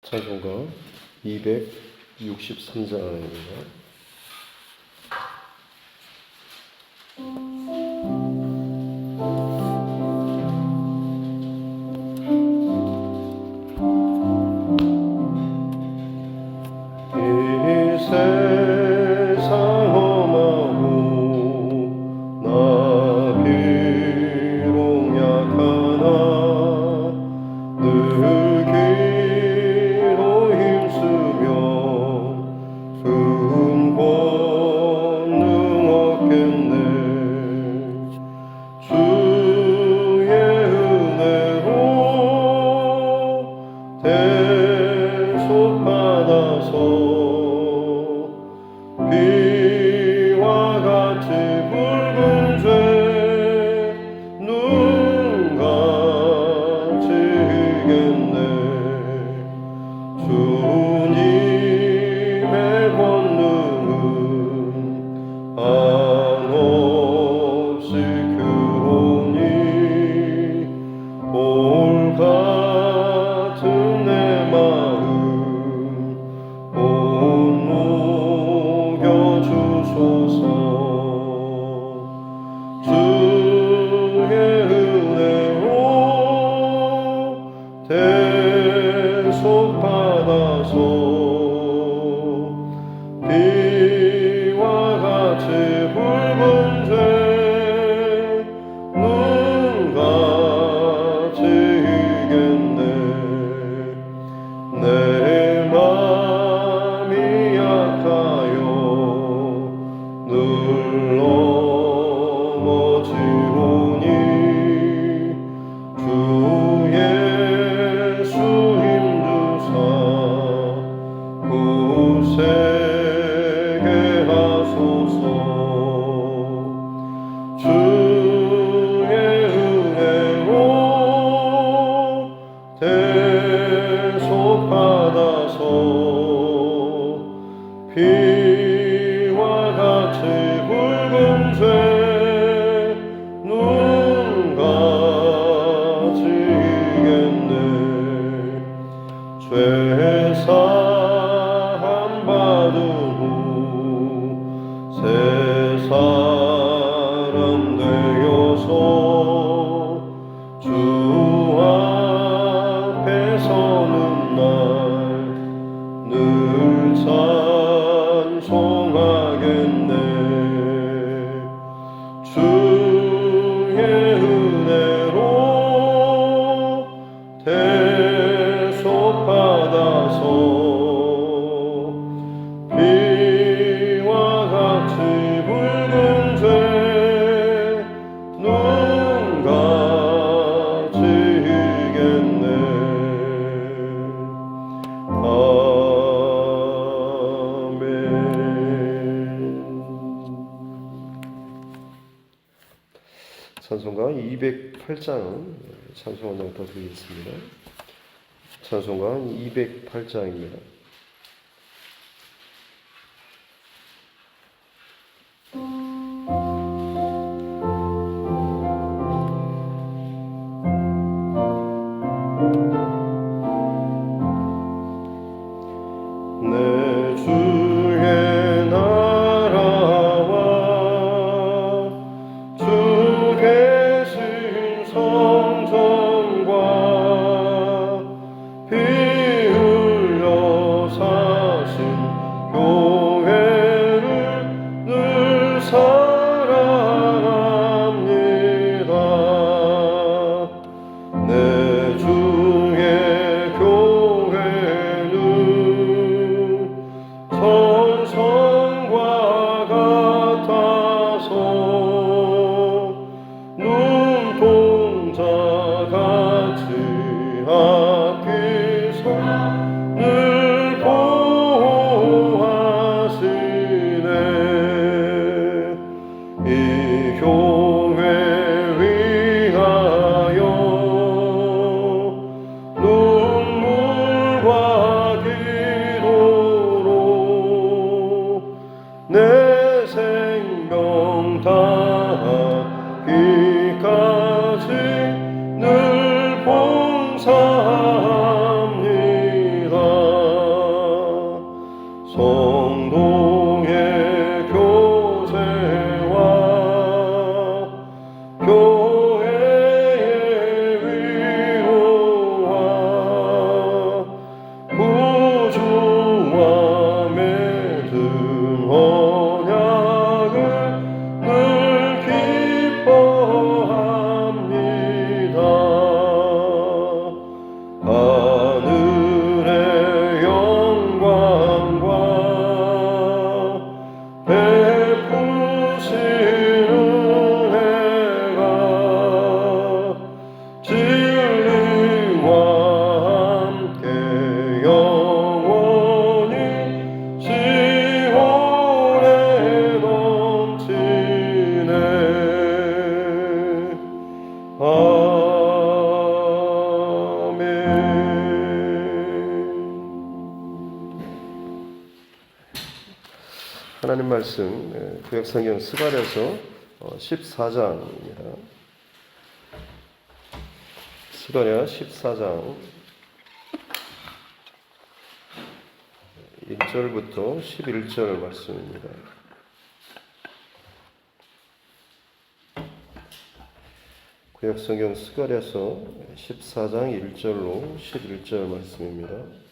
찬송가 263장입니다. 비와 같이 붉은 죄 눈같이 흐겠네. 주님의 권능은 한없이 크오니 올 같은 내 마음 주소서. 주의 은혜로 대속받아서 비와 같이 붉은 죄 눈같이 흐겠네. 내 맘이 약하여 늘 넘어지오니 주 예수 힘주사 굳세게 하소서. 주의 은혜로 대속받아서 비와 같이 붉은 죄 눈같이 흐겠네. 죄 사함 받은 후 새 사람 되어서 주 앞에 서는 날 늘 찬송하겠네. 주의 은혜로 대속받아서 비와 같이 붉은 죄 눈같이 흐겠네. 찬송가 208장 찬송 한 장 더 드리겠습니다. 찬송가 208장입니다. 내 주의 나라와 주 계신 성전과 피 흘려 하나님 말씀 구약성경 스가랴서 14장입니다. 스가랴 14장 1절부터 11절 말씀입니다. 구약성경 스가랴서 14장 1절로 11절 말씀입니다.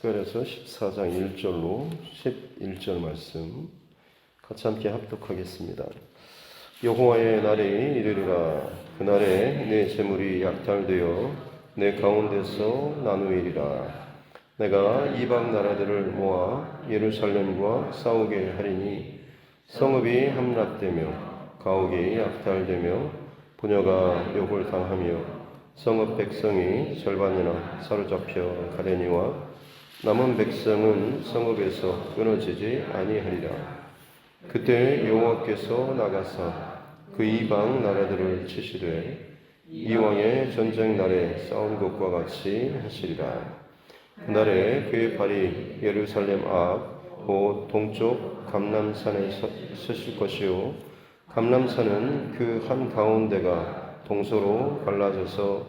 스가랴서 14장 1절로 11절 말씀 같이 함께 합독하겠습니다. 여호와의 날이 이르리라. 그날에 내 재물이 약탈되어 내 가운데서 나누이리라. 내가 이방 나라들을 모아 예루살렘과 싸우게 하리니 성읍이 함락되며 가옥이 약탈되며 부녀가 욕을 당하며 성읍 백성이 절반이나 사로잡혀 가려니와 남은 백성은 성읍에서 끊어지지 아니하리라. 그때 여호와께서 나가사 그 이방 나라들을 치시되 이왕의 전쟁 날에 싸운 것과 같이 하시리라. 그날에 그의 발이 예루살렘 앞 곧 동쪽 감람산에 서실 것이요 감람산은 그 한가운데가 동서로 갈라져서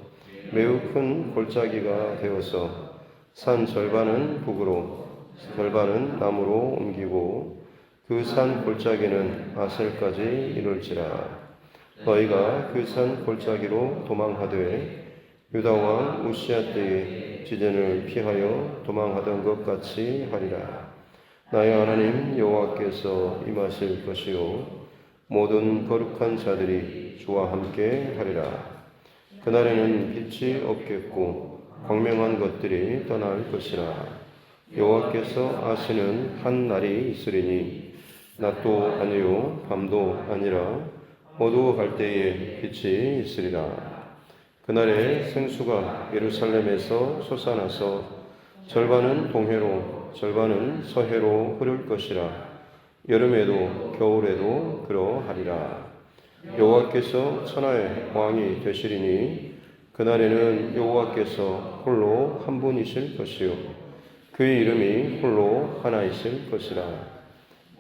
매우 큰 골짜기가 되어서 산 절반은 북으로 절반은 남으로 옮기고 그 산 골짜기는 아셀까지 이룰지라. 너희가 그 산 골짜기로 도망하되 유다 왕 우시야 때에 지진을 피하여 도망하던 것 같이 하리라. 나의 하나님 여호와께서 임하실 것이요 모든 거룩한 자들이 주와 함께 하리라. 그날에는 빛이 없겠고 광명한 것들이 떠날 것이라. 여호와께서 아시는 한 날이 있으리니 낮도 아니요 밤도 아니라 어두워갈 때에 빛이 있으리라. 그날에 생수가 예루살렘에서 솟아나서 절반은 동해로 절반은 서해로 흐를 것이라. 여름에도 겨울에도 그러하리라. 여호와께서 천하의 왕이 되시리니 그날에는 여호와께서 홀로 한 분이실 것이요 그의 이름이 홀로 하나이실 것이라.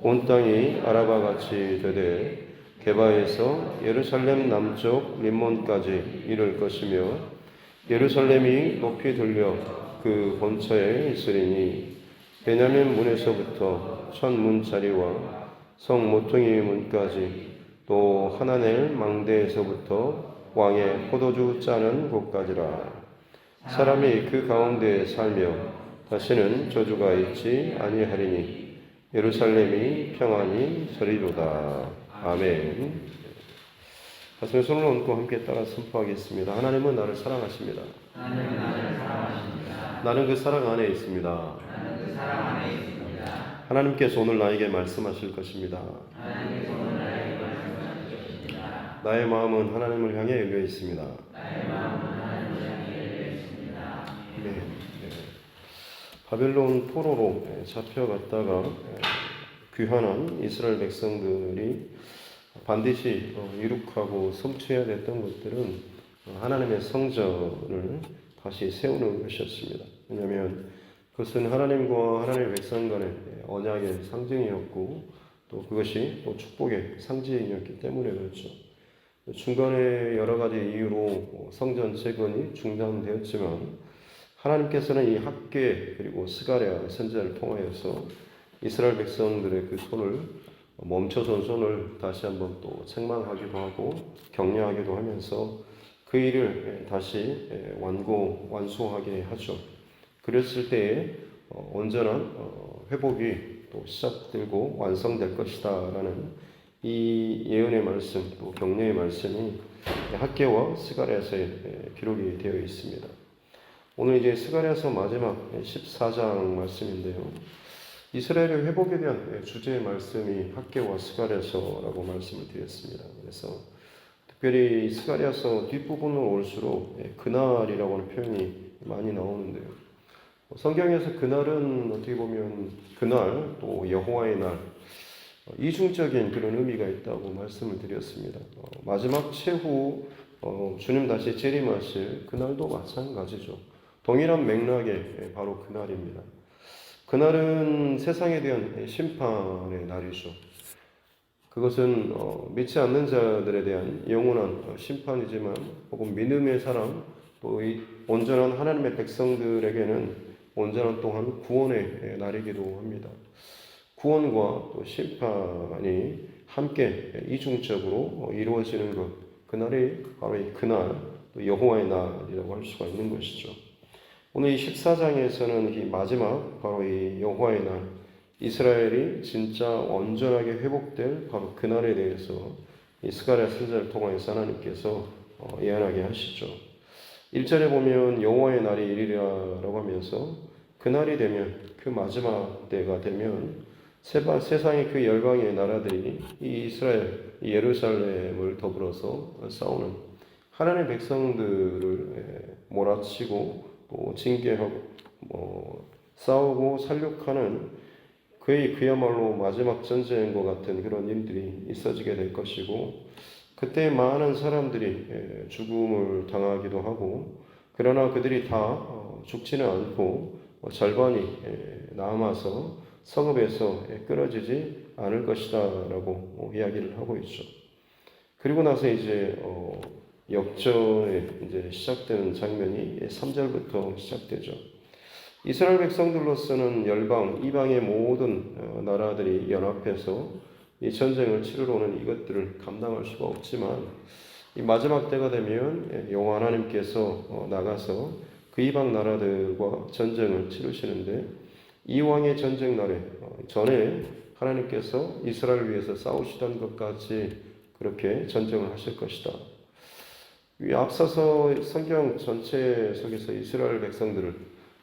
온 땅이 아라바같이 되되 게바에서 예루살렘 남쪽 림몬까지 이를 것이며 예루살렘이 높이 들려 그 본처에 있으리니 베냐민 문에서부터 천문자리와 성 모퉁이 문까지 또 하나넬 망대에서부터 왕의 포도주 짜는 곳까지라. 사람이 그 가운데에 살며 다시는 저주가 있지 아니하리니 예루살렘이 평안히 서리로다. 아멘. 가슴에 손을 얹고 함께 따라 선포하겠습니다. 하나님은 나를 사랑하십니다. 나는 그 사랑 안에 있습니다. 하나님께서 오늘 나에게 말씀하실 것입니다. 나의 마음은 하나님을 향해 열려 있습니다. 네. 바벨론 포로로 잡혀갔다가 귀환한 이스라엘 백성들이 반드시 이룩하고 성취해야 됐던 것들은 하나님의 성전을 다시 세우는 것이었습니다. 왜냐하면 그것은 하나님과 하나님의 백성 간의 언약의 상징이었고 또 그것이 또 축복의 상징이었기 때문에 그렇죠. 중간에 여러 가지 이유로 성전 재건이 중단되었지만 하나님께서는 이 학계 그리고 스가랴 선지자를 통하여서 이스라엘 백성들의 그 손을 멈춰선 손을 다시 한번 또 책망하기도 하고 격려하기도 하면서 그 일을 다시 완수하게 하죠. 그랬을 때에 온전한 회복이 또 시작되고 완성될 것이다라는 이 예언의 말씀 또 격려의 말씀이 학개와 스가랴서에 기록이 되어 있습니다. 오늘 이제 스가랴서 마지막 14장 말씀인데요. 이스라엘의 회복에 대한 주제의 말씀이 학개와 스가랴서라고 말씀을 드렸습니다. 그래서 특별히 스가랴서 뒷부분으로 올수록 그날이라고 하는 표현이 많이 나오는데요. 성경에서 그날은 어떻게 보면 그날 또 여호와의 날 이중적인 그런 의미가 있다고 말씀을 드렸습니다. 마지막 최후 주님 다시 재림하실 그날도 마찬가지죠. 동일한 맥락의 바로 그날입니다. 그날은 세상에 대한 심판의 날이죠. 그것은 믿지 않는 자들에 대한 영원한 심판이지만 혹은 믿음의 사람 또 이 온전한 하나님의 백성들에게는 온전한 또한 구원의 날이기도 합니다. 구원과 또 심판이 함께 이중적으로 이루어지는 것, 그날이 바로 이 그날, 또 여호와의 날이라고 할 수가 있는 것이죠. 오늘 이 14장에서는 이 마지막 바로 이 여호와의 날, 이스라엘이 진짜 온전하게 회복될 바로 그날에 대해서 이 스가랴 선지자를 통해서 하나님께서 예언하게 하시죠. 1절에 보면 여호와의 날이 이르리라라고 하면서 그날이 되면, 그 마지막 때가 되면 세상의 그 열방의 나라들이 이 이스라엘, 이 예루살렘을 더불어서 싸우는 하나님의 백성들을 몰아치고 또 징계하고 싸우고 살육하는 그야말로 마지막 전쟁과 같은 그런 일들이 있어지게 될 것이고, 그때 많은 사람들이 죽음을 당하기도 하고, 그러나 그들이 다 죽지는 않고 절반이 남아서 성읍에서 끊어지지 않을 것이다 라고 이야기를 하고 있죠. 그리고 나서 이제 역전에 이제 시작되는 장면이 3절부터 시작되죠. 이스라엘 백성들로서는 열방, 이방의 모든 나라들이 연합해서 이 전쟁을 치르러 오는 이것들을 감당할 수가 없지만, 이 마지막 때가 되면 여호와 하나님께서 나가서 그 이방 나라들과 전쟁을 치르시는데, 이 왕의 전쟁 날에 전에 하나님께서 이스라엘을 위해서 싸우시던 것 같이 그렇게 전쟁을 하실 것이다. 앞서서 성경 전체 속에서 이스라엘 백성들을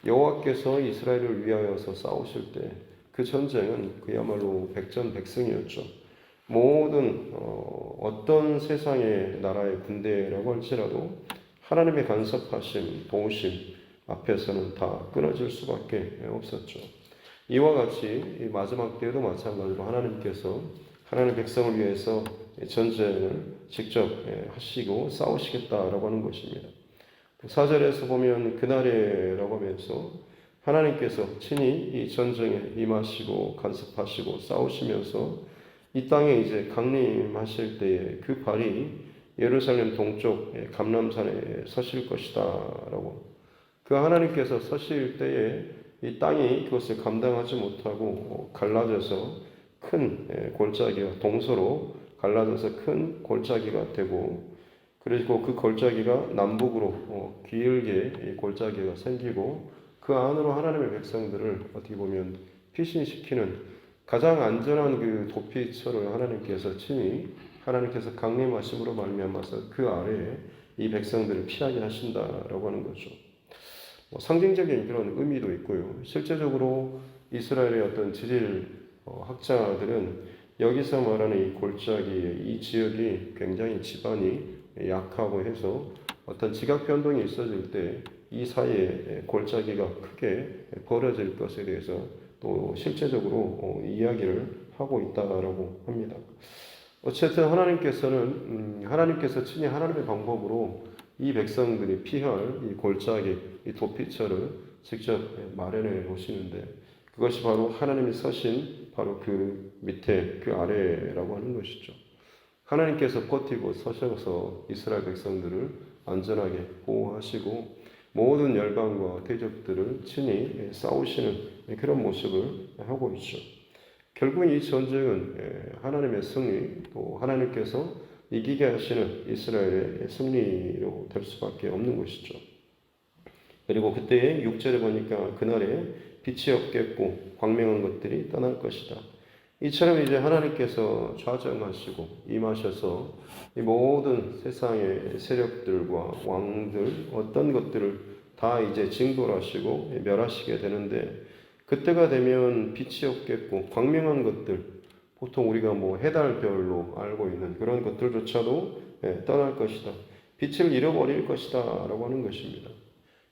여호와께서 이스라엘을 위하여서 싸우실 때 그 전쟁은 그야말로 백전백승이었죠. 모든 어떤 세상의 나라의 군대라고 할지라도 하나님의 간섭하심, 도우심 앞에서는 다 끊어질 수밖에 없었죠. 이와 같이 이 마지막 때에도 마찬가지로 하나님께서 하나님의 백성을 위해서 전쟁을 직접 하시고 싸우시겠다라고 하는 것입니다. 4절에서 보면 그날에라고 하면서 하나님께서 친히 이 전쟁에 임하시고 간섭하시고 싸우시면서 이 땅에 이제 강림하실 때에 그 발이 예루살렘 동쪽 감람산에 서실 것이다 라고, 그 하나님께서 서실 때에 이 땅이 그것을 감당하지 못하고 갈라져서 큰 골짜기가 동서로 갈라져서 큰 골짜기가 되고, 그리고 그 골짜기가 남북으로 길게 골짜기가 생기고, 그 안으로 하나님의 백성들을 어떻게 보면 피신시키는 가장 안전한 그 도피처를 하나님께서 친히 하나님께서 강림하심으로 말미암아서 그 아래에 이 백성들을 피하게 하신다라고 하는 거죠. 상징적인 그런 의미도 있고요. 실제적으로 이스라엘의 어떤 지질 학자들은 여기서 말하는 이 골짜기, 이 지역이 굉장히 지반이 약하고 해서 어떤 지각 변동이 있어질 때 이 사이에 골짜기가 크게 벌어질 것에 대해서 또 실제적으로 이야기를 하고 있다라고 합니다. 어쨌든 하나님께서 친히 하나님의 방법으로 이 백성들이 피할 이 골짜기, 이 도피처를 직접 마련해 놓으시는데, 그것이 바로 하나님이 서신 바로 그 밑에 그 아래라고 하는 것이죠. 하나님께서 버티고 서셔서 이스라엘 백성들을 안전하게 보호하시고 모든 열방과 대적들을 친히 싸우시는 그런 모습을 하고 있죠. 결국 이 전쟁은 하나님의 승리, 또 하나님께서 이기게 하시는 이스라엘의 승리로 될 수밖에 없는 것이죠. 그리고 그때의 6절에 보니까 그날에 빛이 없겠고 광명한 것들이 떠날 것이다. 이처럼 이제 하나님께서 좌정하시고 임하셔서 이 모든 세상의 세력들과 왕들 어떤 것들을 다 이제 징벌하시고 멸하시게 되는데, 그때가 되면 빛이 없겠고 광명한 것들, 보통 우리가 뭐 해달별로 알고 있는 그런 것들조차도 떠날 것이다. 빛을 잃어버릴 것이다 라고 하는 것입니다.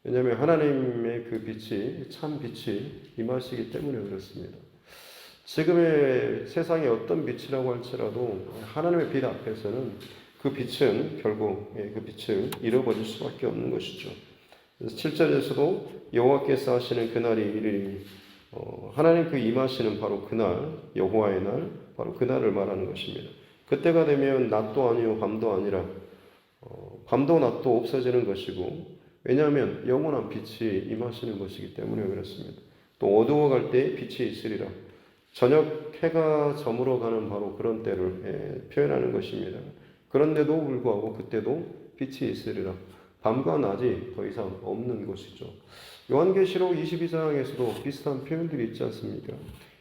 왜냐하면 하나님의 그 빛이 참 빛이 임하시기 때문에 그렇습니다. 지금의 세상의 어떤 빛이라고 할지라도 하나님의 빛 앞에서는 그 빛은 결국 그 빛을 잃어버릴 수밖에 없는 것이죠. 그래서 7절에서도 여호와께서 하시는 그날이 이르리니 하나님 그 임하시는 바로 그날, 여호와의 날, 바로 그날을 말하는 것입니다. 그때가 되면 낮도 아니요 밤도 아니라 밤도 낮도 없어지는 것이고, 왜냐하면 영원한 빛이 임하시는 것이기 때문에 그렇습니다. 또 어두워갈 때 빛이 있으리라. 저녁 해가 저물어 가는 바로 그런 때를 표현하는 것입니다. 그런데도 불구하고 그때도 빛이 있으리라. 밤과 낮이 더 이상 없는 것이죠. 요한계시록 22장에서도 비슷한 표현들이 있지 않습니까?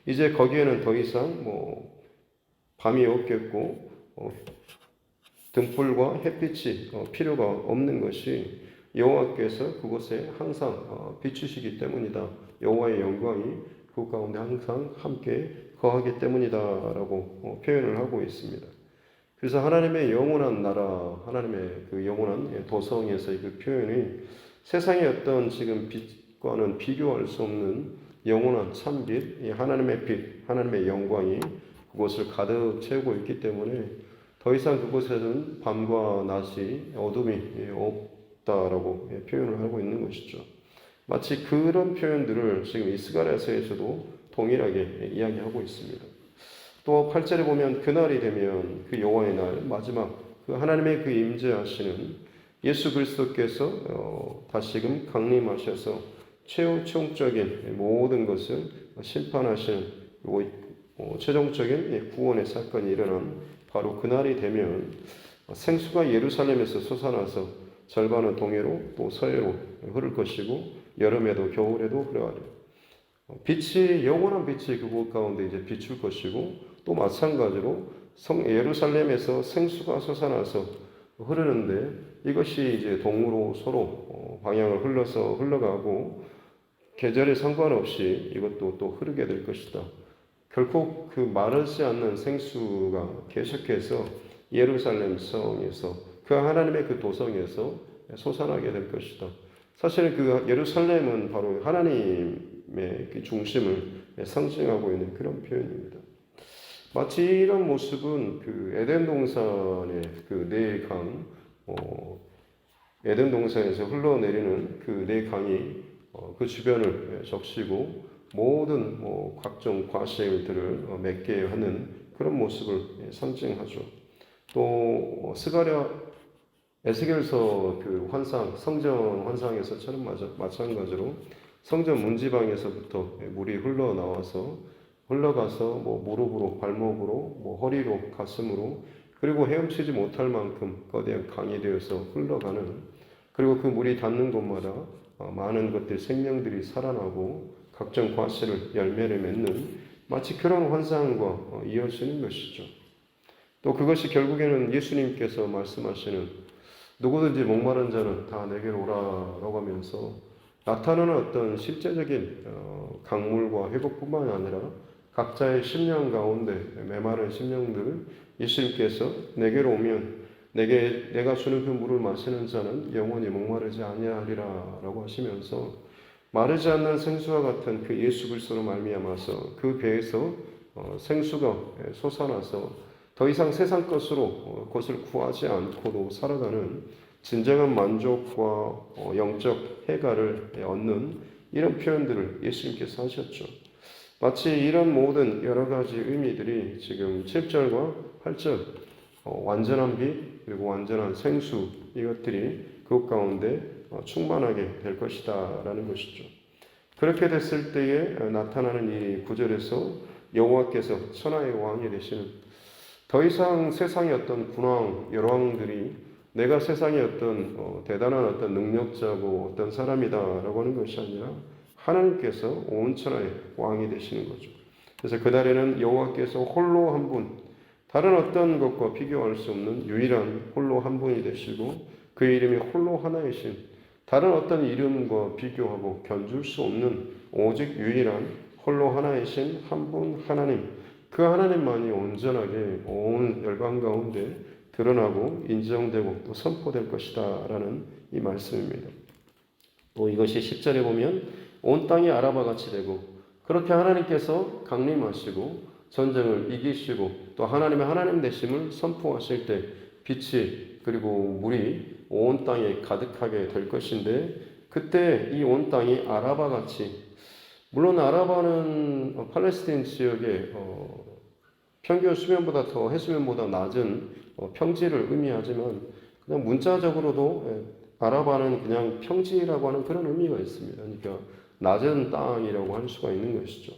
이제 거기에는 더 이상 밤이 없겠고 등불과 햇빛이 필요가 없는 것이 여호와께서 그곳에 항상 비추시기 때문이다. 여호와의 영광이 그 가운데 항상 함께 거하기 때문이다라고 표현을 하고 있습니다. 그래서 하나님의 영원한 나라, 하나님의 그 영원한 도성에서의 그 표현이 세상의 어떤 지금 빛과는 비교할 수 없는 영원한 참빛, 하나님의 빛, 하나님의 영광이 그곳을 가득 채우고 있기 때문에 더 이상 그곳에는 밤과 낮이 어둠이 없다라고 표현을 하고 있는 것이죠. 마치 그런 표현들을 지금 이 스가랴서에서도 동일하게 이야기하고 있습니다. 또 8절에 보면 그날이 되면 그 여호와의 날 마지막 그 하나님의 그 임재하시는 예수 그리스도께서 다시금 강림하셔서 최후총적인 모든 것을 심판하시는 최종적인 구원의 사건이 일어난 바로 그날이 되면 생수가 예루살렘에서 솟아나서 절반은 동해로 또 서해로 흐를 것이고 여름에도 겨울에도 그러하리라. 빛이 영원한 빛이 그곳 가운데 이제 비출 것이고 또 마찬가지로 예루살렘에서 생수가 솟아나서 흐르는데 이것이 이제 동으로 서로 방향을 흘러가고 계절에 상관없이 이것도 또 흐르게 될 것이다. 결국 그 마르지 않는 생수가 계속해서 예루살렘 성에서 그 하나님의 그 도성에서 솟아나게 될 것이다. 사실은 그 예루살렘은 바로 하나님의 그 중심을 상징하고 있는 그런 표현입니다. 마치 이런 모습은 그 에덴 동산의 그 네 강, 에덴 동산에서 흘러내리는 그 네 강이 그 주변을 적시고 모든 각종 과실들을 맺게 하는 그런 모습을 상징하죠. 또 스가랴 에스겔서 그 환상, 성전 환상에서처럼 마찬가지로 성전 문지방에서부터 물이 흘러가서 무릎으로, 발목으로, 허리로, 가슴으로, 그리고 헤엄치지 못할 만큼 거대한 강이 되어서 흘러가는, 그리고 그 물이 닿는 곳마다 많은 것들, 생명들이 살아나고 각종 과실을, 열매를 맺는 마치 그런 환상과 이어지는 것이죠. 또 그것이 결국에는 예수님께서 말씀하시는 누구든지 목마른 자는 다 내게로 오라라고 하면서 나타나는 어떤 실제적인 강물과 회복뿐만 아니라 각자의 심령 가운데 메마른 심령들을 예수님께서 내게로 오면 내가 주는 그 물을 마시는 자는 영원히 목마르지 아니하리라라고 하시면서 마르지 않는 생수와 같은 그 예수 그리스도로 말미암아서 그 배에서 생수가 솟아나서 더 이상 세상 것으로 그것을 구하지 않고도 살아가는 진정한 만족과 영적 해가를 얻는 이런 표현들을 예수님께서 하셨죠. 마치 이런 모든 여러 가지 의미들이 지금 7절과 8절 완전한 빛 그리고 완전한 생수 이것들이 그것 가운데 충만하게 될 것이다 라는 것이죠. 그렇게 됐을 때에 나타나는 이 9절에서 여호와께서 천하의 왕이 되시는 더 이상 세상의 어떤 군왕, 열왕들이 내가 세상의 어떤 대단한 어떤 능력자고 어떤 사람이다라고 하는 것이 아니라 하나님께서 온 천하의 왕이 되시는 거죠. 그래서 그날에는 여호와께서 홀로 한 분, 다른 어떤 것과 비교할 수 없는 유일한 홀로 한 분이 되시고 그 이름이 홀로 하나이신 다른 어떤 이름과 비교하고 견줄 수 없는 오직 유일한 홀로 하나이신 한 분 하나님, 그 하나님만이 온전하게 온 열방 가운데 드러나고 인정되고 또 선포될 것이다 라는 이 말씀입니다. 또 이것이 10절에 보면 온 땅이 아라바같이 되고 그렇게 하나님께서 강림하시고 전쟁을 이기시고 또 하나님의 하나님 되심을 선포하실 때 빛이 그리고 물이 온 땅에 가득하게 될 것인데 그때 이 온 땅이 아라바 같이 물론 아라바는 팔레스타인 지역의 평균 수면보다 더 해수면보다 낮은 평지를 의미하지만 그냥 문자적으로도 아라바는 그냥 평지라고 하는 그런 의미가 있습니다. 그러니까 낮은 땅이라고 할 수가 있는 것이죠.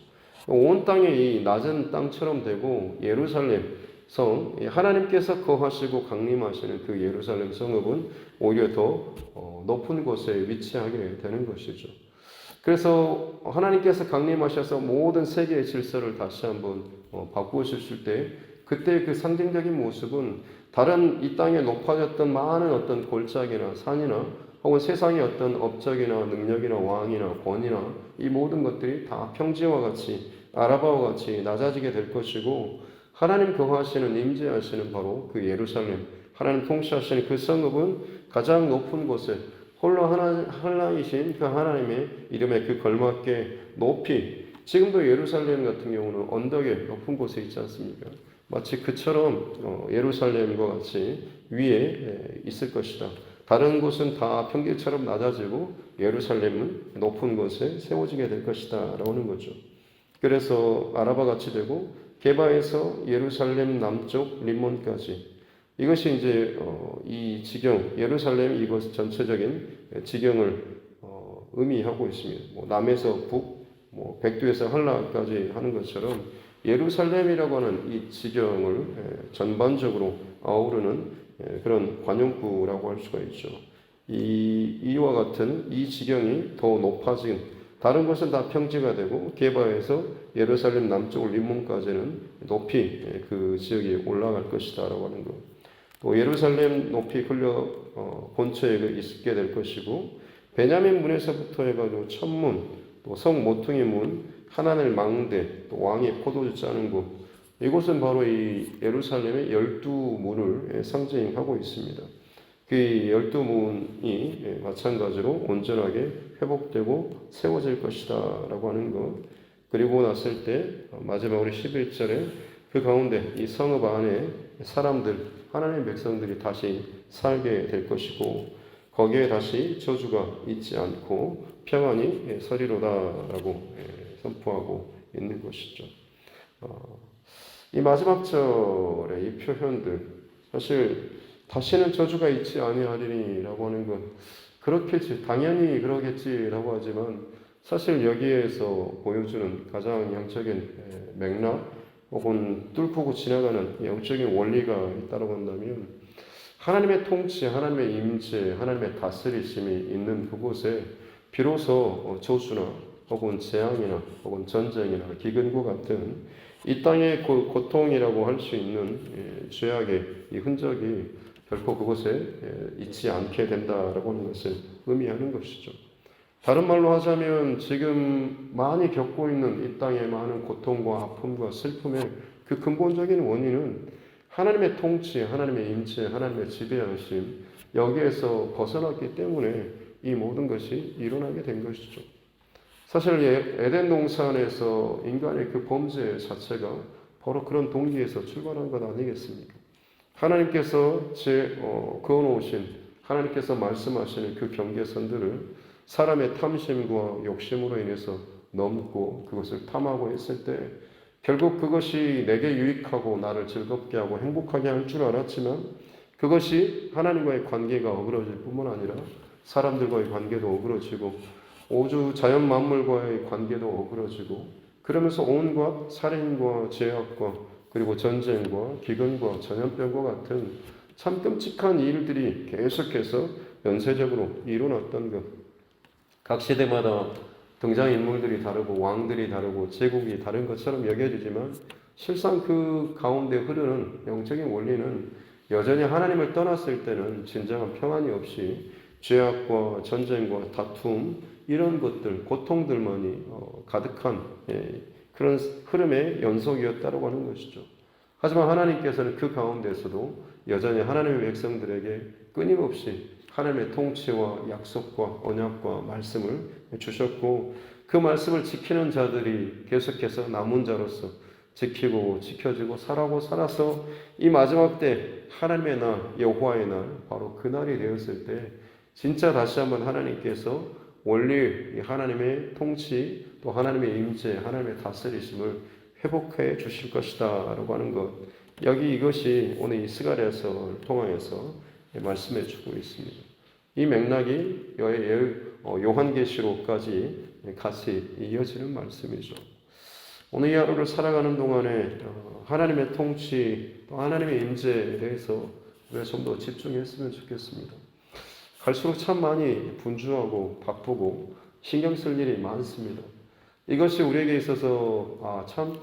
온 땅이 이 낮은 땅처럼 되고 예루살렘 성 하나님께서 거하시고 강림하시는 그 예루살렘 성읍은 오히려 더 높은 곳에 위치하게 되는 것이죠. 그래서 하나님께서 강림하셔서 모든 세계의 질서를 다시 한번 바꾸셨을 때 그때 그 상징적인 모습은 다른 이 땅에 높아졌던 많은 어떤 골짜기나 산이나 혹은 세상의 어떤 업적이나 능력이나 왕이나 권위나 이 모든 것들이 다 평지와 같이 아라바와 같이 낮아지게 될 것이고 하나님 거하시는 임재하시는 바로 그 예루살렘 하나님 통치하시는 그 성읍은 가장 높은 곳에 홀로 하나이신 그 하나님의 이름에 그 걸맞게 높이 지금도 예루살렘 같은 경우는 언덕에 높은 곳에 있지 않습니까? 마치 그처럼 예루살렘과 같이 위에 있을 것이다. 다른 곳은 다 평길처럼 낮아지고 예루살렘은 높은 곳에 세워지게 될 것이다 라는 거죠. 그래서 아라바 같이 되고 게바에서 예루살렘 남쪽 림몬까지 이것이 이제 이 지경 예루살렘 이것 전체적인 지경을 의미하고 있습니다. 뭐 남에서 북, 뭐 백두에서 한라까지 하는 것처럼 예루살렘이라고 하는 이 지경을 전반적으로 아우르는 그런 관용구라고 할 수가 있죠. 이와 같은 이 지경이 더 높아진 다른 것은 다 평지가 되고 게바에서 예루살렘 남쪽 림몬까지는 높이 그 지역이 올라갈 것이다라고 하는 것. 또 예루살렘 높이 흘려 본처에 있게 될 것이고 베냐민 문에서부터 해가지고 천문, 또 성 모퉁이 문, 하나넬 망대, 또 왕의 포도주 짜는 곳 이곳은 바로 이 예루살렘의 12문을 상징하고 있습니다. 그 12문이 마찬가지로 온전하게 회복되고 세워질 것이다 라고 하는 것 그리고 났을 때 마지막으로 11절에 그 가운데 이 성읍 안에 사람들 하나님의 백성들이 다시 살게 될 것이고 거기에 다시 저주가 있지 않고 평안이 서리로다라고 선포하고 있는 것이죠. 이 마지막 절의 이 표현들 사실 다시는 저주가 있지 아니하리니라고 하는 건 그렇겠지 당연히 그러겠지라고 하지만 사실 여기에서 보여주는 가장 영적인 맥락 혹은 뚫고 지나가는 영적인 원리가 있다고 한다면 하나님의 통치, 하나님의 임재, 하나님의 다스리심이 있는 그곳에 비로소 저주나 혹은 재앙이나 혹은 전쟁이나 기근과 같은 이 땅의 고통이라고 할 수 있는 죄악의 이 흔적이 결코 그곳에 있지 않게 된다라고 하는 것을 의미하는 것이죠. 다른 말로 하자면 지금 많이 겪고 있는 이 땅의 많은 고통과 아픔과 슬픔의 그 근본적인 원인은 하나님의 통치, 하나님의 임재, 하나님의 지배하심 여기에서 벗어났기 때문에 이 모든 것이 일어나게 된 것이죠. 사실 에덴 동산에서 인간의 그 범죄 자체가 바로 그런 동기에서 출발한 것 아니겠습니까? 하나님께서 그어놓으신 하나님께서 말씀하시는 그 경계선들을 사람의 탐심과 욕심으로 인해서 넘고 그것을 탐하고 했을 때 결국 그것이 내게 유익하고 나를 즐겁게 하고 행복하게 할 줄 알았지만 그것이 하나님과의 관계가 어그러질 뿐만 아니라 사람들과의 관계도 어그러지고 우주 자연 만물과의 관계도 어그러지고 그러면서 온갖 살인과 죄악과 그리고 전쟁과 기근과 전염병과 같은 참 끔찍한 일들이 계속해서 연쇄적으로 일어났던 것. 각 시대마다 등장인물들이 다르고 왕들이 다르고 제국이 다른 것처럼 여겨지지만 실상 그 가운데 흐르는 영적인 원리는 여전히 하나님을 떠났을 때는 진정한 평안이 없이 죄악과 전쟁과 다툼 이런 것들 고통들만이 가득한 그런 흐름의 연속이었다고 하는 것이죠. 하지만 하나님께서는 그 가운데서도 여전히 하나님의 백성들에게 끊임없이 하나님의 통치와 약속과 언약과 말씀을 주셨고 그 말씀을 지키는 자들이 계속해서 남은 자로서 지키고 지켜지고 살아서 이 마지막 때 하나님의 날, 여호와의 날, 바로 그 날이 되었을 때 진짜 다시 한번 하나님께서 원리 하나님의 통치, 또 하나님의 임재, 하나님의 다스리심을 회복해 주실 것이다 라고 하는 것, 여기 이것이 오늘 이 스가랴서를 통하여서 말씀해 주고 있습니다. 이 맥락이 요한계시록까지 같이 이어지는 말씀이죠. 오늘 이 하루를 살아가는 동안에 하나님의 통치, 또 하나님의 임재에 대해서 우리가 좀 더 집중했으면 좋겠습니다. 갈수록 참 많이 분주하고 바쁘고 신경 쓸 일이 많습니다. 이것이 우리에게 있어서 참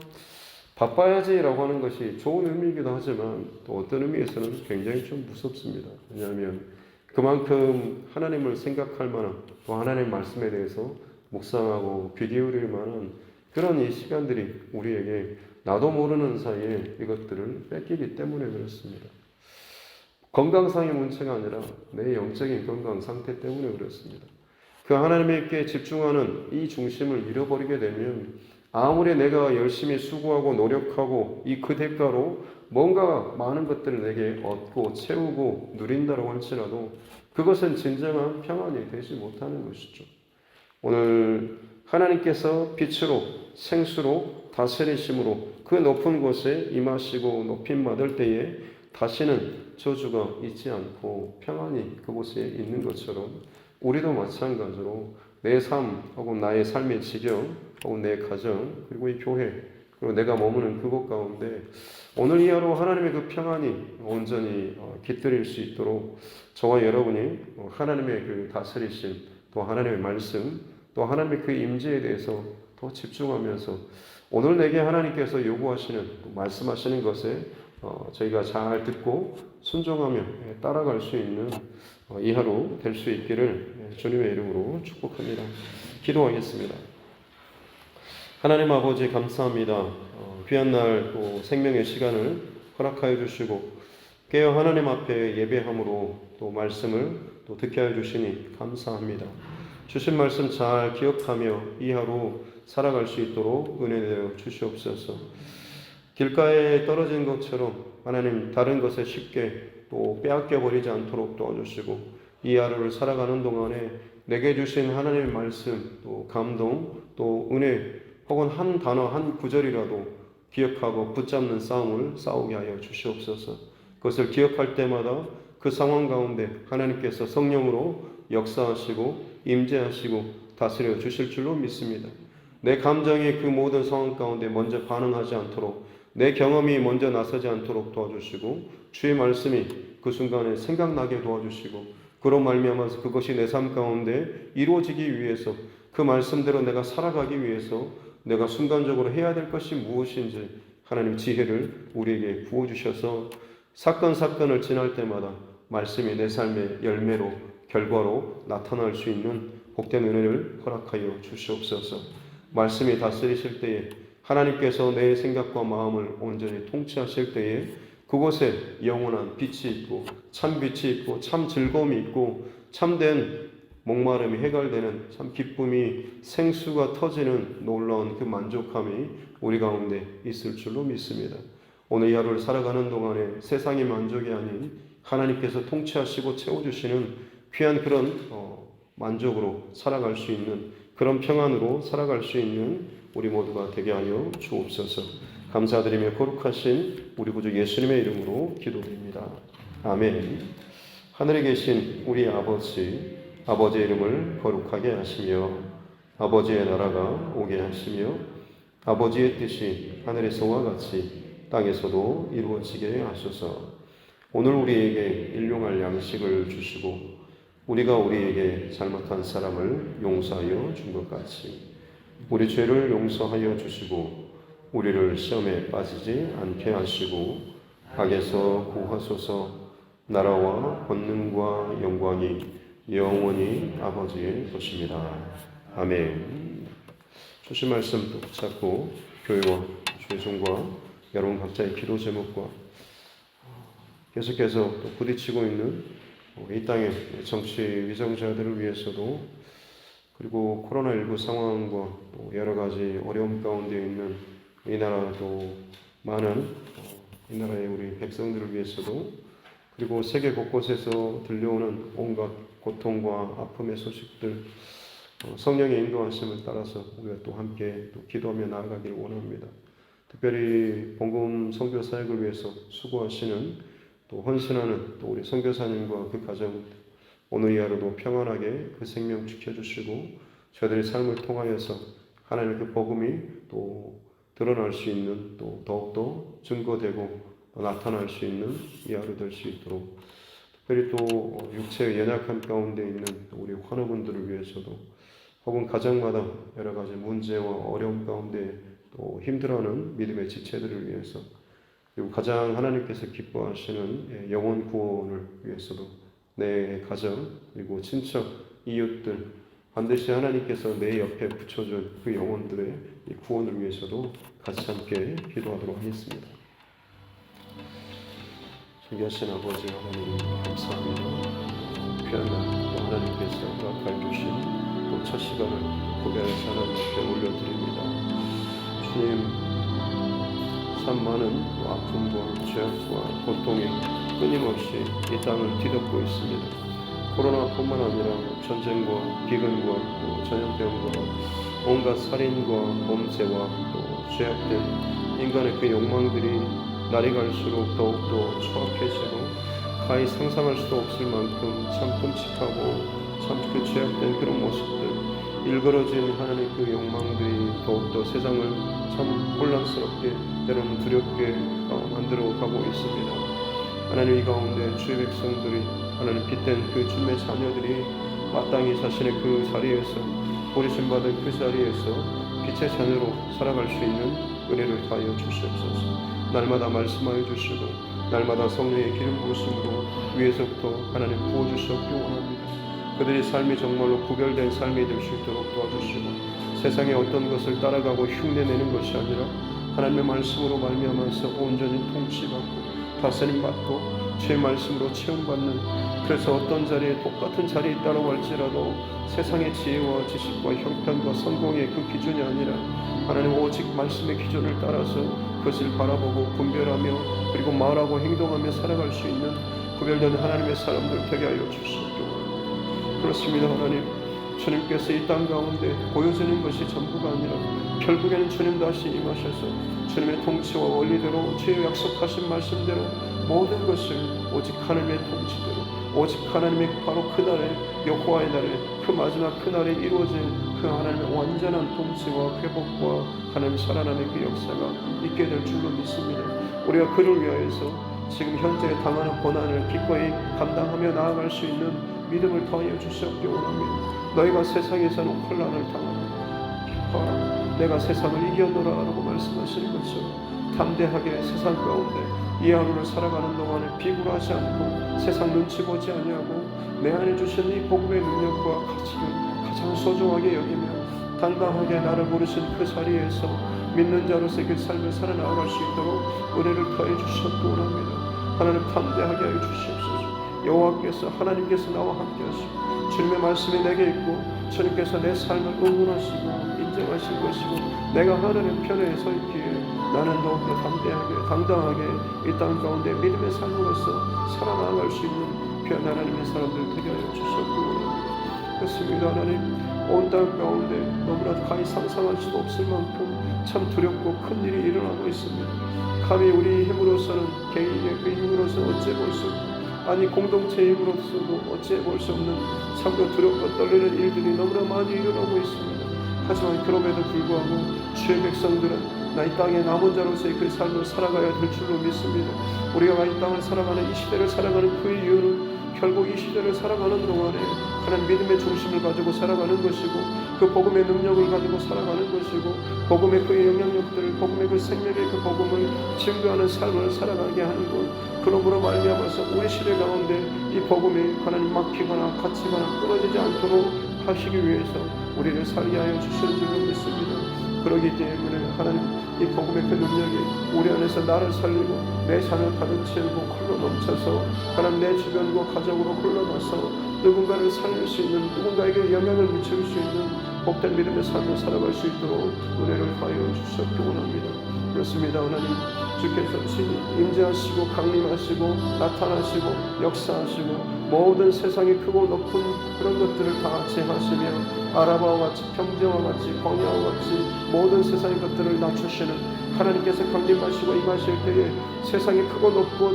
바빠야지라고 하는 것이 좋은 의미이기도 하지만 또 어떤 의미에서는 굉장히 좀 무섭습니다. 왜냐하면 그만큼 하나님을 생각할 만한, 또 하나님의 말씀에 대해서 묵상하고 귀 기울일 만한 그런 이 시간들이 우리에게 나도 모르는 사이에 이것들을 뺏기기 때문에 그렇습니다. 건강상의 문제가 아니라 내 영적인 건강 상태 때문에 그렇습니다. 그 하나님께 집중하는 이 중심을 잃어버리게 되면 아무리 내가 열심히 수고하고 노력하고 이 그 대가로 뭔가 많은 것들을 내게 얻고 채우고 누린다고 할지라도 그것은 진정한 평안이 되지 못하는 것이죠. 오늘 하나님께서 빛으로 생수로 다스리심으로 그 높은 곳에 임하시고 높임 받을 때에 다시는 저주가 있지 않고 평안이 그곳에 있는 것처럼 우리도 마찬가지로 내 삶 혹은 나의 삶의 지경 혹은 내 가정 그리고 이 교회 그리고 내가 머무는 그곳 가운데 오늘 이 하루 하나님의 그 평안이 온전히 깃들일 수 있도록 저와 여러분이 하나님의 그 다스리심 또 하나님의 말씀 또 하나님의 그 임재에 대해서 더 집중하면서 오늘 내게 하나님께서 요구하시는 말씀하시는 것에 저희가 잘 듣고 순종하며 따라갈 수 있는 이 하루 될 수 있기를 주님의 이름으로 축복합니다. 기도하겠습니다. 하나님 아버지 감사합니다. 귀한 날 또 생명의 시간을 허락하여 주시고 깨어 하나님 앞에 예배함으로 또 말씀을 또 듣게 하여 주시니 감사합니다. 주신 말씀 잘 기억하며 이 하루 살아갈 수 있도록 은혜 내어 주시옵소서. 길가에 떨어진 것처럼 하나님 다른 것에 쉽게 또 빼앗겨 버리지 않도록 도와주시고 이 하루를 살아가는 동안에 내게 주신 하나님의 말씀 또 감동 또 은혜 혹은 한 단어 한 구절이라도 기억하고 붙잡는 싸움을 싸우게 하여 주시옵소서. 그것을 기억할 때마다 그 상황 가운데 하나님께서 성령으로 역사하시고 임재하시고 다스려 주실 줄로 믿습니다. 내 감정이 그 모든 상황 가운데 먼저 반응하지 않도록 내 경험이 먼저 나서지 않도록 도와주시고 주의 말씀이 그 순간에 생각나게 도와주시고 그로 말미암아서 그것이 내 삶 가운데 이루어지기 위해서 그 말씀대로 내가 살아가기 위해서 내가 순간적으로 해야 될 것이 무엇인지 하나님 지혜를 우리에게 부어주셔서 사건을 지날 때마다 말씀이 내 삶의 열매로 결과로 나타날 수 있는 복된 은혜를 허락하여 주시옵소서. 말씀이 다스리실 때에 하나님께서 내 생각과 마음을 온전히 통치하실 때에 그곳에 영원한 빛이 있고 참 빛이 있고 참 즐거움이 있고 참된 목마름이 해결되는 참 기쁨이 생수가 터지는 놀라운 그 만족함이 우리 가운데 있을 줄로 믿습니다. 오늘 이 하루를 살아가는 동안에 세상의 만족이 아닌 하나님께서 통치하시고 채워주시는 귀한 그런 만족으로 살아갈 수 있는 그런 평안으로 살아갈 수 있는 우리 모두가 되게 하여 주옵소서. 감사드리며 거룩하신 우리 구주 예수님의 이름으로 기도드립니다. 아멘. 하늘에 계신 우리 아버지의 이름을 거룩하게 하시며 아버지의 나라가 오게 하시며 아버지의 뜻이 하늘에서와 같이 땅에서도 이루어지게 하소서. 오늘 우리에게 일용할 양식을 주시고 우리가 우리에게 잘못한 사람을 용서하여 준 것 같이 우리 죄를 용서하여 주시고 우리를 시험에 빠지지 않게 하시고 악에서 구하소서. 나라와 권능과 영광이 영원히 아버지의 것입니다. 아멘. 주신 말씀 붙잡고 교회와 주의 종과 여러분 각자의 기도 제목과 계속해서 또 부딪히고 있는 이 땅의 정치 위정자들을 위해서도 그리고 코로나19 상황과 또 여러 가지 어려움 가운데 있는 이 나라도 많은 이 나라의 우리 백성들을 위해서도 그리고 세계 곳곳에서 들려오는 온갖 고통과 아픔의 소식들 성령의 인도하심을 따라서 우리가 또 함께 또 기도하며 나아가기를 원합니다. 특별히 복음 선교 사역을 위해서 수고하시는 또 헌신하는 또 우리 선교사님과 그 가정 오늘 이 하루도 평안하게 그 생명 지켜주시고 저희들의 삶을 통하여서 하나님의 그 복음이 또 드러날 수 있는 또 더욱더 증거되고 나타날 수 있는 이 하루 될 수 있도록 특별히 또 육체의 연약한 가운데 있는 우리 환우분들을 위해서도 혹은 가정마다 여러 가지 문제와 어려움 가운데 또 힘들어하는 믿음의 지체들을 위해서 그리고 가장 하나님께서 기뻐하시는 영혼 구원을 위해서도 내 가정 그리고 친척 이웃들 반드시 하나님께서 내 옆에 붙여준 그 영혼들의 구원을 위해서도 같이 함께 기도하도록 하겠습니다. 존귀하신 아버지 하나님 감사합니다. 귀한 날 또 하나님께서 허락해 주신 또 첫 시간을 고백하여서 하나님 앞에 올려드립니다. 주님 참 많은 아픔과 죄악과 고통이 끊임없이 이 땅을 뒤덮고 있습니다. 코로나뿐만 아니라 전쟁과 기근과 또 전염병과 온갖 살인과 범죄와 또 죄악된 인간의 그 욕망들이 날이 갈수록 더욱더 추악해지고 가히 상상할 수도 없을 만큼 참 끔찍하고 참 그 죄악된 그런 모습들 일그러진 하나님의 그 욕망들이 더욱더 세상을 참 혼란스럽게 때로는 두렵게 만들어 가고 있습니다. 하나님 이 가운데 주의 백성들이 하나님 빗댄 그 주님의 자녀들이 마땅히 자신의 그 자리에서 버리심받은 그 자리에서 빛의 자녀로 살아갈 수 있는 은혜를 다하여 주시옵소서. 날마다 말씀하여 주시고 날마다 성령의 기름 부으심으로 위에서부터 하나님 부어주시옵기 원합니다. 그들의 삶이 정말로 구별된 삶이 될 수 있도록 도와주시고 세상의 어떤 것을 따라가고 흉내내는 것이 아니라 하나님의 말씀으로 말미암아서 온전히 통치받고 다스림받고 주의 말씀으로 체험받는 그래서 어떤 자리에 똑같은 자리에 있다고 할지라도 세상의 지혜와 지식과 형편과 성공의 그 기준이 아니라 하나님 오직 말씀의 기준을 따라서 그것을 바라보고 분별하며 그리고 말하고 행동하며 살아갈 수 있는 구별된 하나님의 사람들 되게 하여 주시옵기 원합니다. 그렇습니다. 하나님 주님께서 이 땅 가운데 보여지는 것이 전부가 아니라 결국에는 주님 다시 임하셔서 주님의 통치와 원리대로 주의 약속하신 말씀대로 모든 것을 오직 하나님의 통치대로 오직 하나님의 바로 그날에 여호와의 날에 그 마지막 그날에 이루어질 그 하나님의 완전한 통치와 회복과 하나님 살아나는 그 역사가 있게 될 줄로 믿습니다. 우리가 그를 위하여서 지금 현재 당하는 고난을 기꺼이 감당하며 나아갈 수 있는 믿음을 더하여 주시옵기 원합니다. 너희가 세상에서는 혼란을 당하라 기뻐하라 내가 세상을 이겨노라라고 말씀하시는 것처럼 담대하게 세상 가운데 이 하루를 살아가는 동안에 비굴하지 않고 세상 눈치 보지 아니하고 내 안에 주신 이 복음의 능력과 가치를 가장 소중하게 여기며 당당하게 나를 부르신 그 자리에서 믿는 자로서 그 삶을 살아나갈 수 있도록 은혜를 더해 주시옵기 원합니다. 하나님 담대하게 하여 주시옵소서. 여호와께서 하나님께서 나와 함께 하시고 주님의 말씀이 내게 있고 주님께서 내 삶을 응원하시고 인정하실 것이고 내가 하나님 편에 서 있기에 나는 더욱더 담대하게 당당하게 이 땅 가운데 믿음의 삶으로서 살아나갈 수 있는 귀한 하나님의 사람들 되게 하여 주시옵기 원합니다. 그렇습니다. 하나님 온 땅 가운데 너무나도 가히 상상할 수도 없을 만큼 참 두렵고 큰 일이 일어나고 있습니다. 감히 우리 힘으로서는 개인의 그 힘으로서는 어찌 볼 수 없고 아니 공동체의 힘으로서도 어찌 볼 수 없는 참으로 두렵고 떨리는 일들이 너무나 많이 일어나고 있습니다. 하지만 그럼에도 불구하고 주의 백성들은 나 이 땅에 남은 자로서의 그 삶을 살아가야 될 줄로 믿습니다. 우리가 이 땅을 살아가는 이 시대를 살아가는 그 이유는 결국 이 시대를 살아가는 동안에 하나님 믿음의 중심을 가지고 살아가는 것이고 그 복음의 능력을 가지고 살아가는 것이고 복음의 그 영향력들을 복음의 그 생명의 그 복음을 증거하는 삶을 살아가게 하는 것 그러므로 말미암아서 우리 시대 가운데 이 복음이 하나님 막히거나 갇히거나 끊어지지 않도록 하시기 위해서 우리를 살게 하여 주시는 줄로 믿습니다. 그러기 때문에 하나님 이 복음의 그 능력이 우리 안에서 나를 살리고 내 삶을 가득 채우고 흘러 넘쳐서 하나님 내 주변과 가정으로 흘러나서 누군가를 살릴 수 있는 누군가에게 영향을 미칠 수 있는 복된 믿음의 삶을 살아갈 수 있도록 은혜를 하여 주시옵기 원합니다. 그렇습니다. 하나님, 주께서 친히 임재하시고 강림하시고 나타나시고 역사하시고 모든 세상의 크고 높은 그런 것들을 다 제하시며 아라바와 같이 평지와 같이 광야와 같이 모든 세상의 것들을 낮추시는 하나님께서 강림하시고 임하실 때에 세상이 크고 높고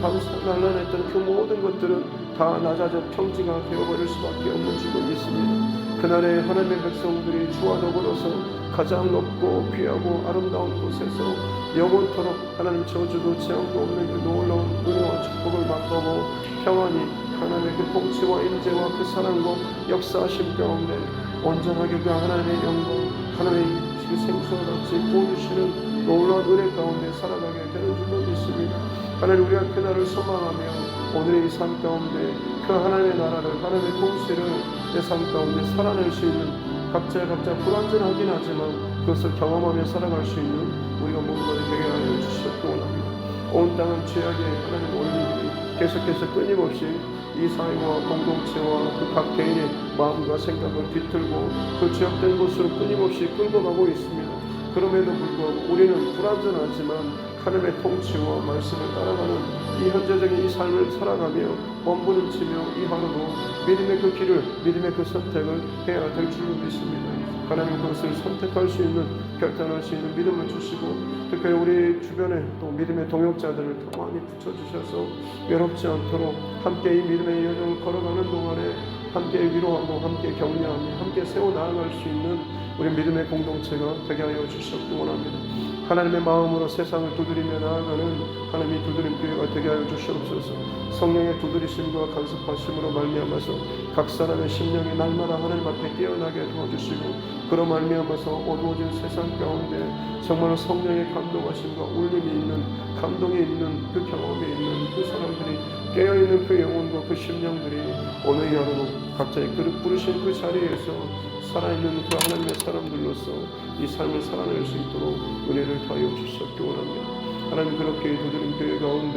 난란했던 그 모든 것들은 다 낮아져 평지가 되어버릴 수밖에 없는 줄로 믿습니다. 그날에 하나님의 백성들이 주와 더불어서 가장 높고 귀하고 아름다운 곳에서 영원토록 하나님 저주도 재앙도 없는 그 놀라운 은혜와 축복을 맛보고 평안히 하나님의 그 통치와 임재와 그 사랑과 역사하심 가운데 온전하게 그 하나님의 영광 하나님의 그 생수와 같이 보여주시는 놀라운 은혜 가운데 살아가게 되는 줄로 믿습니다. 하나님, 우리가 그날을 소망하며 오늘의 이 삶 가운데 그 하나님의 나라를 하나님의 통치를 내 삶 가운데 살아낼 수 있는 각자 불완전하긴 하지만 그것을 경험하며 살아갈 수 있는 우리가 모두가 되게 하여 주시옵기 원합니다. 온 땅은 죄악의 하나님 원리들이 계속해서 끊임없이 이 사회와 공동체와 그 각 개인의 마음과 생각을 뒤틀고 그 죄악된 곳으로 끊임없이 끌고 가고 있습니다. 그럼에도 불구하고 우리는 불완전하지만 하나님의 통치와 말씀을 따라가는 이 현재적인 이 삶을 살아가며 몸부림치며 이 하루도 믿음의 그 길을 믿음의 그 선택을 해야 될 줄로 믿습니다. 하나님, 그것을 선택할 수 있는 결단할 수 있는 믿음을 주시고 특별히 우리 주변에 또 믿음의 동역자들을 더 많이 붙여주셔서 외롭지 않도록 함께 이 믿음의 여정을 걸어가는 동안에 함께 위로하고 함께 격려하며 함께 세워나갈 수 있는 우리 믿음의 공동체가 되게 하여 주시옵기 원합니다. 하나님의 마음으로 세상을 두드리며 나아가는 하나님의 두드림 교회가 되게 하여 주시옵소서. 성령의 두드리심과 간섭하심으로 말미암아서 각 사람의 심령이 날마다 하나님 앞에 깨어나게 도와주시고 그로 말미암아서 어두워진 세상 가운데 정말 성령의 감동하심과 울림이 있는 감동이 있는 그 경험이 있는 그 사람들이 깨어있는 그 영혼과 그 심령들이 오늘 이 하루도 각자의 그릇 부르신 그 자리에서 살아있는 그 하나님의 사람들로서 이 삶을 살아낼 수 있도록 은혜를 더하여 주시옵기 원합니다. 하나님, 그렇게 두드림 교회 가운데